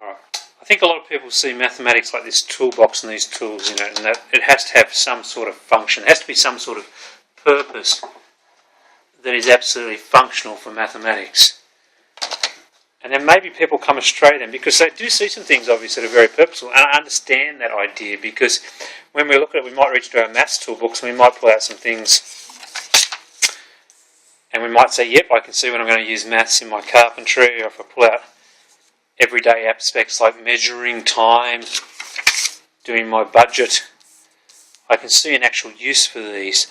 Alright. I think a lot of people see mathematics like this toolbox and these tools, and that it has to have some sort of function. It has to be some sort of purpose that is absolutely functional for mathematics. And then maybe people come astray then, because they do see some things obviously that are very purposeful, and I understand that idea, because when we look at it, we might reach to our maths toolbooks and we might pull out some things and we might say, yep, I can see when I'm going to use maths in my carpentry, or if I pull out everyday aspects like measuring time, doing my budget, I can see an actual use for these.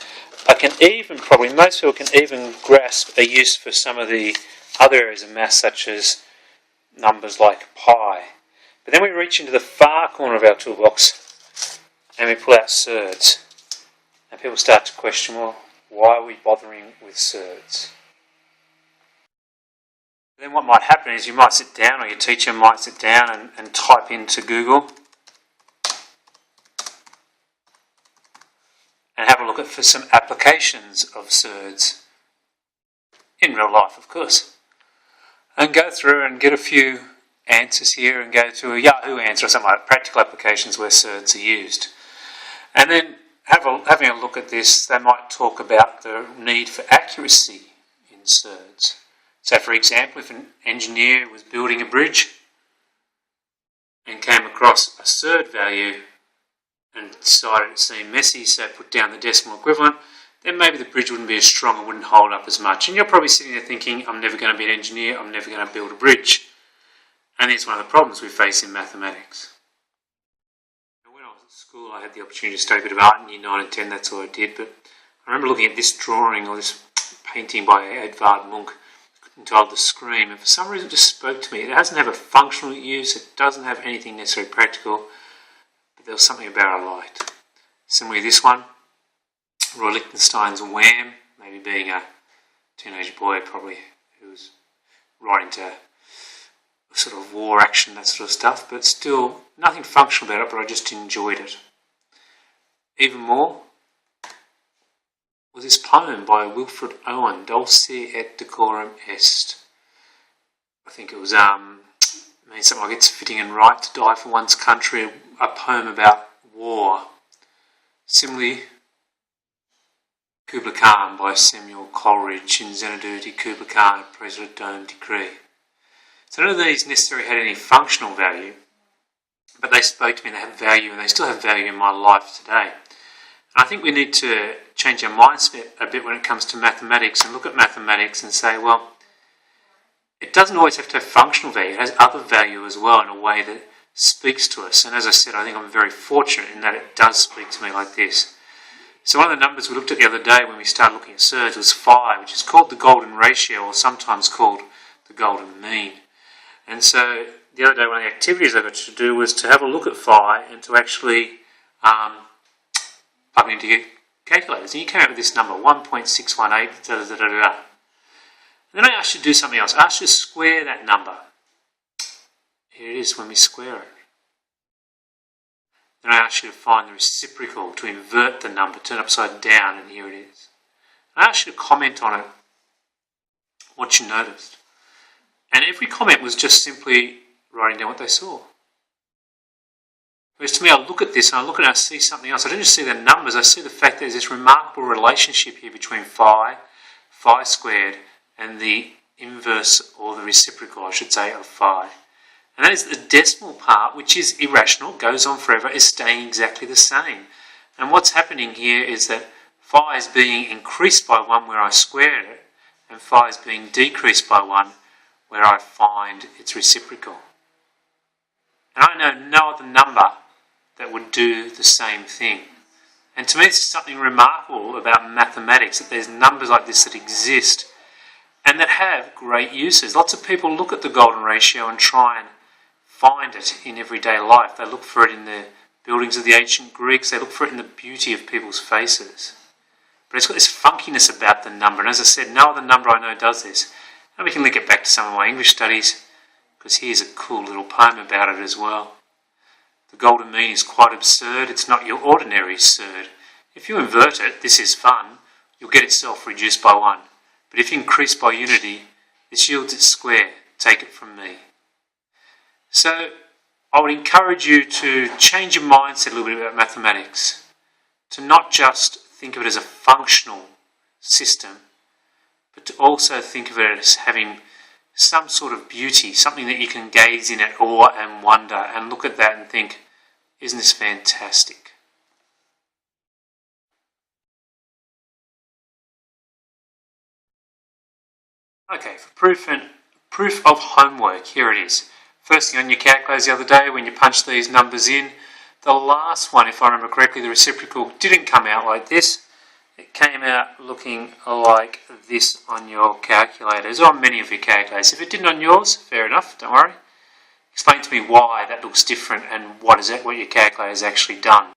I can even, probably most people can even grasp a use for some of the other areas of maths, such as numbers like pi. But then we reach into the far corner of our toolbox and we pull out surds. And people start to question, well, why are we bothering with surds? Then what might happen is you might sit down, or your teacher might sit down and type into Google and have a look at for some applications of surds in real life, of course, and go through and get a few answers here and go to a Yahoo answer or something like practical applications where surds are used. And then having a look at this, they might talk about the need for accuracy in surds. So for example, if an engineer was building a bridge and came across a surd value and decided it seemed messy, so put down the decimal equivalent, then maybe the bridge wouldn't be as strong and wouldn't hold up as much. And you're probably sitting there thinking, I'm never going to be an engineer, I'm never going to build a bridge. And it's one of the problems we face in mathematics. When I was at school, I had the opportunity to study a bit of art in year 9 and 10, that's all I did. But I remember looking at this drawing, or this painting by Edvard Munch, entitled The Scream, and for some reason it just spoke to me. It doesn't have a functional use, it doesn't have anything necessarily practical, but there was something about it I liked. Similarly, this one, Roy Lichtenstein's Wham, maybe being a teenage boy probably who was right into sort of war action, that sort of stuff, but still nothing functional about it, but I just enjoyed it. Even more was this poem by Wilfred Owen, Dulce et decorum est. I think it was means something like it's fitting and right to die for one's country, a poem about war. Similarly, Kubla Khan by Samuel Coleridge in Xanadu de Kubla Khan, a President Dome Decree. So none of these necessarily had any functional value, but they spoke to me, they have value, and they still have value in my life today. And I think we need to change our mindset a bit when it comes to mathematics and look at mathematics and say, well, it doesn't always have to have functional value, it has other value as well in a way that speaks to us. And as I said, I think I'm very fortunate in that it does speak to me like this. So one of the numbers we looked at the other day when we started looking at surds was 5, which is called the golden ratio, or sometimes called the golden mean. And so the other day, one of the activities I got to do was to have a look at phi and to actually plug it into your calculators. And you came up with this number, 1.618, da da da da da. And then I asked you to do something else. I asked you to square that number. Here it is when we square it. Then I asked you to find the reciprocal, to invert the number, turn upside down, and here it is. I asked you to comment on it, what you noticed. And every comment was just simply writing down what they saw. Whereas to me, I look at this and I look at it and I see something else. I don't just see the numbers, I see the fact that there's this remarkable relationship here between phi squared, and the inverse, or the reciprocal, I should say, of phi. And that is the decimal part, which is irrational, goes on forever, is staying exactly the same. And what's happening here is that phi is being increased by 1 where I squared it, and phi is being decreased by 1 where I find its reciprocal. And I know no other number that would do the same thing. And to me, this is something remarkable about mathematics, that there's numbers like this that exist and that have great uses. Lots of people look at the golden ratio and try and find it in everyday life. They look for it in the buildings of the ancient Greeks. They look for it in the beauty of people's faces. But it's got this funkiness about the number. And as I said, no other number I know does this. And we can link it back to some of my English studies, because here's a cool little poem about it as well. The golden mean is quite absurd. It's not your ordinary surd. If you invert it, this is fun, you'll get itself reduced by 1. But if you increase by unity, this yields its square. Take it from me. So I would encourage you to change your mindset a little bit about mathematics, to not just think of it as a functional system, but to also think of it as having some sort of beauty, something that you can gaze in at awe and wonder and look at that and think, isn't this fantastic? Okay, for proof of homework, here it is. First thing on your calculators the other day when you punch these numbers in, the last one, if I remember correctly, the reciprocal didn't come out like this. It came out looking like this on your calculators, or on many of your calculators. If it didn't on yours, fair enough, don't worry. Explain to me why that looks different and what your calculator's actually done.